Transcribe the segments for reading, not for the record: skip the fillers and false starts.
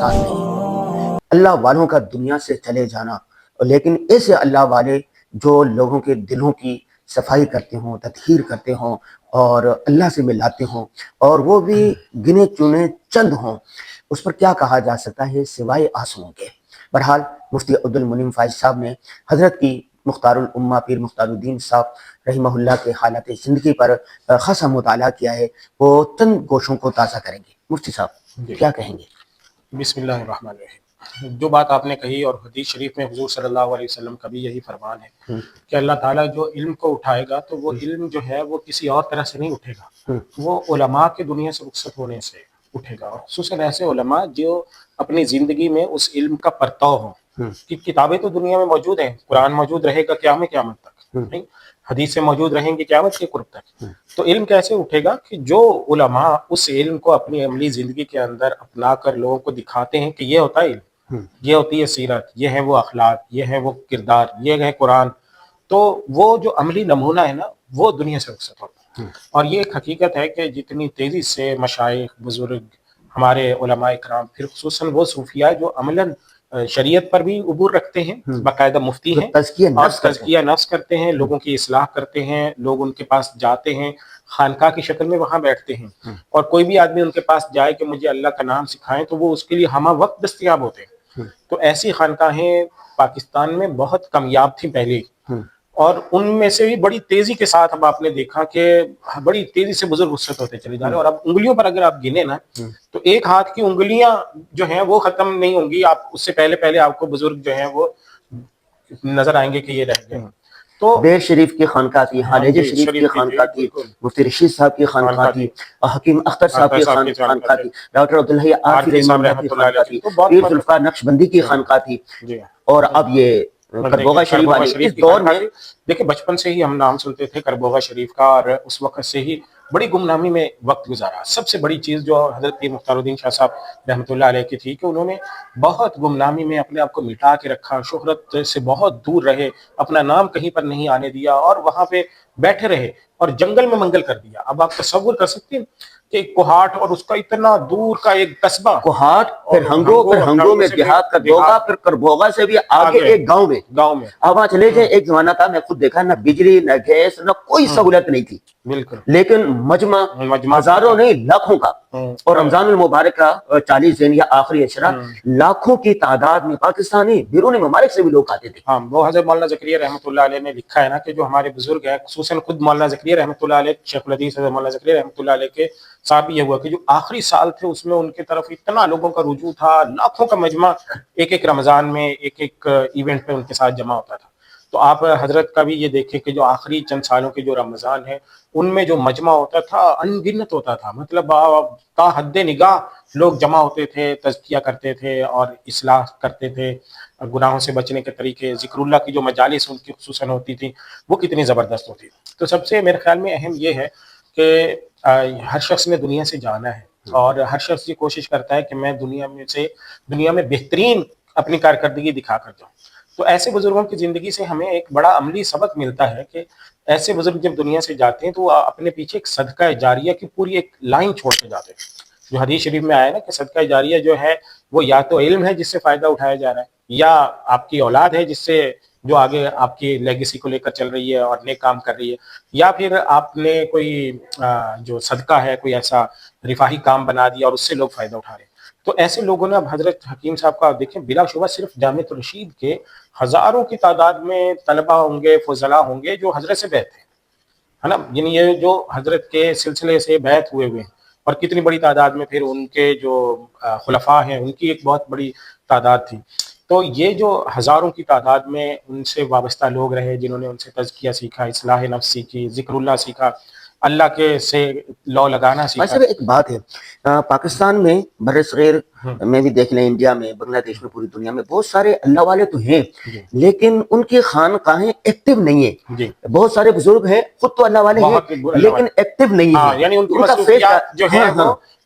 آسان نہیں۔ اللہ والوں کا دنیا سے چلے جانا، لیکن ایسے اللہ والے جو لوگوں کے دلوں کی صفائی کرتے ہوں، تطہیر کرتے ہوں اور اللہ سے ملاتے ہوں، اور وہ بھی گنے چنے چند ہوں، اس پر کیا کہا جا سکتا ہے سوائے آنسوؤں کے۔ بہرحال مفتی عبدالمنعم فائز صاحب نے حضرت کی مختار الامہ پیر مختار الدین صاحب رحمہ اللہ کے حالات زندگی پر خاصا مطالعہ کیا ہے، وہ چند گوشوں کو تازہ کریں گے۔ مفتی صاحب کیا کہیں گے؟ بسم اللہ الرحمن الرحیم۔ جو بات آپ نے کہی اور حدیث شریف میں حضور صلی اللہ علیہ وسلم کا بھی یہی فرمان ہے کہ اللہ تعالیٰ جو علم کو اٹھائے گا تو وہ علم جو ہے وہ کسی اور طرح سے نہیں اٹھے گا، وہ علماء کے دنیا سے رخصت ہونے سے اٹھے گا، اور خصوصاً ایسے علماء جو اپنی زندگی میں اس علم کا پرتاؤ ہوں۔ کہ کتابیں تو دنیا میں موجود ہیں، قرآن موجود رہے گا قیامت تک، نہیں حدیثیں موجود رہیں گی قیامت کے قرب تک، تو علم کیسے اٹھے گا کہ جو علماء اس علم کو اپنی عملی زندگی کے اندر اپنا کر لوگوں کو دکھاتے ہیں کہ یہ ہوتا ہے علم، یہ ہوتی ہے سیرت، یہ ہے وہ اخلاق، یہ ہے وہ کردار، یہ ہے قرآن، تو وہ جو عملی نمونہ ہے نا وہ دنیا سے رخصت ہوتا ہے۔ اور یہ ایک حقیقت ہے کہ جتنی تیزی سے مشائخ بزرگ ہمارے علماء کرام، پھر خصوصاً وہ صوفیاء جو عملاً شریعت پر بھی عبور رکھتے ہیں، باقاعدہ مفتی ہیں اور تزکیہ نفس کرتے ہیں، لوگوں کی اصلاح کرتے ہیں، لوگ ان کے پاس جاتے ہیں، خانقاہ کی شکل میں وہاں بیٹھتے ہیں، اور کوئی بھی آدمی ان کے پاس جائے کہ مجھے اللہ کا نام سکھائیں تو وہ اس کے لیے ہمہ وقت دستیاب ہوتے ہیں۔ تو ایسی خانقاہیں پاکستان میں بہت کمیاب تھیں پہلے، اور ان میں سے بھی بڑی تیزی کے ساتھ اب آپ نے دیکھا کہ بڑی تیزی سے بزرگ رخصت ہوتے چلے جا رہے ہیں، اور اب انگلیوں پر اگر آپ گنے نا تو ایک ہاتھ کی انگلیاں جو ہیں وہ ختم نہیں ہوں گی، آپ اس سے پہلے آپ کو بزرگ جو ہیں وہ نظر آئیں گے کہ یہ رہ گئے۔ تو بیر شریف کی خانقاہ تھی، خالد شریف کی خانقاہ تھی، مفتی رشید صاحب کی خانقاہ تھی، حکیم اختر صاحب کی خانقاہ تھی، ڈاکٹر عبدالحی عارفی رحمہ اللہ کی خانقاہ تھی، پیر ذوالفقار نقشبندی کی خانقاہ تھی، اور اب یہ کربوغا شریف والی اس دور میں دیکھیں بچپن سے ہی ہم نام سنتے تھے کربوغا شریف کا، اور اس وقت سے ہی بڑی گمنامی میں وقت گزارا۔ سب سے بڑی چیز جو حضرت پیر مختار الدین شاہ صاحب رحمۃ اللہ علیہ کی تھی کہ انہوں نے بہت گمنامی میں اپنے آپ کو مٹا کے رکھا، شہرت سے بہت دور رہے، اپنا نام کہیں پر نہیں آنے دیا، اور وہاں پہ بیٹھے رہے اور جنگل میں منگل کر دیا۔ اب آپ تصور کر سکتے ہیں کہ کوہاٹ اور اس کا اتنا دور کا ایک قصبہ، کوہاٹ، پھر ہنگو میں دیہات کربوغا، پھر کربوغا سے بھی آگے ایک گاؤں میں اب وہاں چلے جائیں۔ ایک زمانہ تھا، میں خود دیکھا، نہ بجلی نہ گیس نہ کوئی سہولت نہیں تھی، بالکل، لیکن مجمع ہزاروں نہیں لاکھوں کا، اور رمضان المبارک کا 40 دن یا آخری عشرہ لاکھوں کی تعداد میں پاکستانی بیرون ممالک سے بھی لوگ آتے تھے۔ ہاں، وہ حضرت مولانا زکریا رحمۃ اللہ علیہ نے لکھا ہے نا کہ جو ہمارے بزرگ ہیں، خصوصاً خود مولانا زکریا رحمۃ اللہ علیہ، شیخ الحدیث حضرت مولانا زکریا رحمۃ اللہ علیہ کے ساتھ بھی یہ ہوا کہ جو آخری سال تھے اس میں ان کی طرف اتنا لوگوں کا رجوع تھا، لاکھوں کا مجمع ایک رمضان میں ایک ایونٹ پہ ان کے ساتھ جمع ہوتا تھا۔ تو آپ حضرت کا بھی یہ دیکھیں کہ جو آخری چند سالوں کے جو رمضان ہے ان میں جو مجمع ہوتا تھا ان گنت ہوتا تھا، مطلب تا حد نگاہ لوگ جمع ہوتے تھے، تزکیہ کرتے تھے اور اصلاح کرتے تھے، گناہوں سے بچنے کے طریقے، ذکر اللہ کی جو مجالس ان کی خصوصاً ہوتی تھی وہ کتنی زبردست ہوتی تھی۔ تو سب سے میرے خیال میں اہم یہ ہے کہ ہر شخص نے دنیا سے جانا ہے، اور ہر شخص یہ کوشش کرتا ہے کہ میں دنیا میں بہترین اپنی کارکردگی دکھا کر جاؤں۔ تو ایسے بزرگوں کی زندگی سے ہمیں ایک بڑا عملی سبق ملتا ہے کہ ایسے بزرگ جب دنیا سے جاتے ہیں تو اپنے پیچھے ایک صدقہ جاریہ کی پوری ایک لائن چھوڑ کے جاتے ہیں، جو حدیث شریف میں آیا نا کہ صدقہ جاریہ جو ہے وہ یا تو علم ہے جس سے فائدہ اٹھایا جا رہا ہے، یا آپ کی اولاد ہے جس سے جو آگے آپ کی لیگیسی کو لے کر چل رہی ہے اور نیک کام کر رہی ہے، یا پھر آپ نے کوئی جو صدقہ ہے کوئی ایسا رفاہی کام بنا دیا اور اس سے لوگ فائدہ اٹھا رہے ہیں۔ تو ایسے لوگوں نے اب حضرت حکیم صاحب کا دیکھیں، بلا شبہ صرف جامعۃ الرشید کے ہزاروں کی تعداد میں طلبہ ہوں گے، فضلاء ہوں گے جو حضرت سے بیعت ہے نا، یعنی یہ جو حضرت کے سلسلے سے بیعت ہوئے ہیں، اور کتنی بڑی تعداد میں پھر ان کے جو خلفاء ہیں ان کی ایک بہت بڑی تعداد تھی۔ تو یہ جو ہزاروں کی تعداد میں ان سے وابستہ لوگ رہے، جنہوں نے ان سے تزکیہ سیکھا، اصلاح نفس سیکھی، ذکر اللہ سیکھا، اللہ کے سے لو لگانا سیکھا۔ ایک بات ہے، پاکستان میں بر صغیر میں بھی دیکھ لیں، انڈیا میں، بنگلہ دیش میں، پوری دنیا میں بہت سارے اللہ والے تو ہیں، لیکن ان کی خانقاہیں ایکٹیو نہیں ہیں۔ بہت سارے بزرگ ہیں، خود تو اللہ والے ہیں لیکن ایکٹیو نہیں ہیں، یعنی ان کی مصروفیات جو ہیں وہ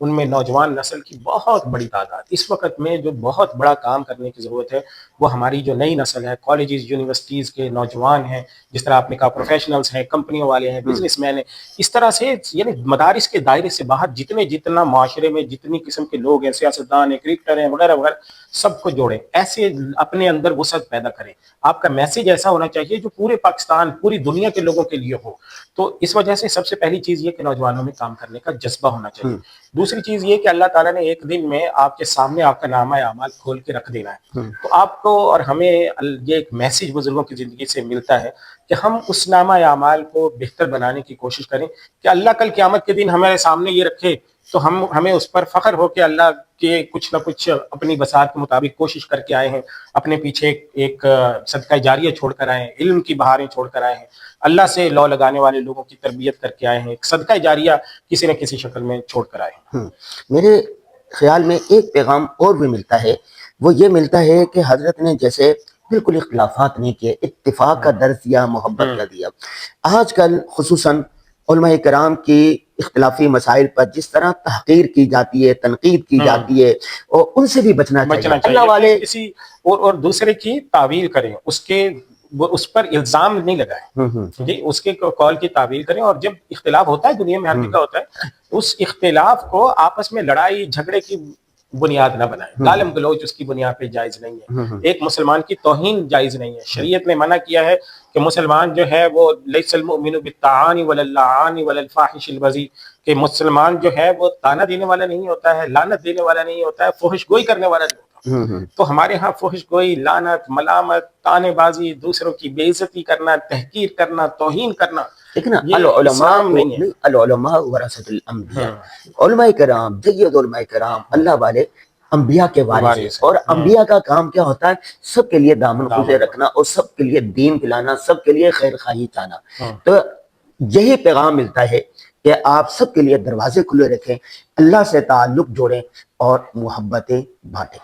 ان میں نوجوان نسل کی بہت بڑی تعداد. اس وقت میں جو بہت بڑا کام کرنے کی ضرورت ہے وہ ہماری جو نئی نسل ہے, کالجز یونیورسٹیز کے نوجوان ہیں, جس طرح آپ نے کہا پروفیشنلز ہیں, کمپنیوں والے ہیں, بزنس مین ہیں, اس طرح سے یعنی مدارس کے دائرے سے باہر جتنا معاشرے میں جتنی قسم کے لوگ ہیں, سیاستدان ہیں, کرکٹر ہیں, وغیرہ وغیرہ, سب کو جوڑیں, ایسے اپنے اندر وسعت پیدا کریں. آپ کا میسج ایسا ہونا چاہیے جو پورے پاکستان, پوری دنیا کے لوگوں کے لیے ہو. تو اس وجہ سے سب سے پہلی چیز یہ کہ نوجوانوں میں کام کرنے کا جذبہ ہونا چاہیے. دوسری چیز یہ کہ اللہ تعالیٰ نے ایک دن میں آپ کے سامنے آپ کا نامہ اعمال کھول کے رکھ دینا ہے. تو آپ کو اور ہمیں یہ ایک میسج بزرگوں کی زندگی سے ملتا ہے کہ ہم اس نامہ اعمال کو بہتر بنانے کی کوشش کریں کہ اللہ کل قیامت کے دن ہمارے سامنے یہ رکھے تو ہمیں اس پر فخر ہو کہ اللہ کے کچھ نہ کچھ اپنی بساط کے مطابق کوشش کر کے آئے ہیں, اپنے پیچھے ایک صدقہ جاریہ چھوڑ کر آئے ہیں, علم کی بہاریں چھوڑ کر آئے ہیں, اللہ سے لو لگانے والے لوگوں کی تربیت کر کے آئے ہیں, ایک صدقہ جاریہ کسی نہ کسی شکل میں چھوڑ کر آئے ہیں. میرے خیال میں ایک پیغام اور بھی ملتا ہے, وہ یہ ملتا ہے کہ حضرت نے جیسے بالکل اختلافات نہیں کیے, اتفاق کا درس دیا, محبت کا دیا. آج کل خصوصاً علماء کرام کی اختلافی مسائل پر جس طرح تحقیر کی جاتی ہے, تنقید کی جاتی ہے, اور ان سے بھی بچنا چاہیے. اللہ والے کسی اور دوسرے کی تعویل کریں, اس پر الزام نہیں لگائیں جی, اس کے قول کی تعویل کریں. اور جب اختلاف ہوتا ہے, دنیا میں ہر جگہ ہوتا ہے, اس اختلاف کو آپس میں لڑائی جھگڑے کی بنیاد نہ بنائیں. گالم گلوچ اس کی بنیاد پہ جائز نہیں ہے. ایک مسلمان کی توہین جائز نہیں ہے. شریعت نے منع کیا ہے کہ مسلمان جو ہے وہ لیس المؤمن بالطعان ولا اللعان ولا الفاحش البذیء, کہ مسلمان جو ہے وہ طعنہ دینے والا نہیں ہوتا ہے, لعنت دینے والا نہیں ہوتا ہے, فحش گوئی کرنے والا نہیں ہوتا. تو ہمارے ہاں فحش گوئی, لعنت, ملامت, طعنے بازی, دوسروں کی بے عزتی کرنا, تحقیر کرنا, توہین کرنا, لیکن العلماء ورثۃ الانبیاء, علماء کرام, جید علماء کرام, اللہ والے انبیاء کے وارث ہیں. اور انبیاء کا کام کیا ہوتا ہے؟ سب کے لیے دامن خوشے رکھنا, اور سب کے لیے دین پلانا, سب کے لیے خیر خواہی چاہنا. تو یہی پیغام ملتا ہے کہ آپ سب کے لیے دروازے کھلے رکھیں, اللہ سے تعلق جوڑیں اور محبتیں بانٹیں.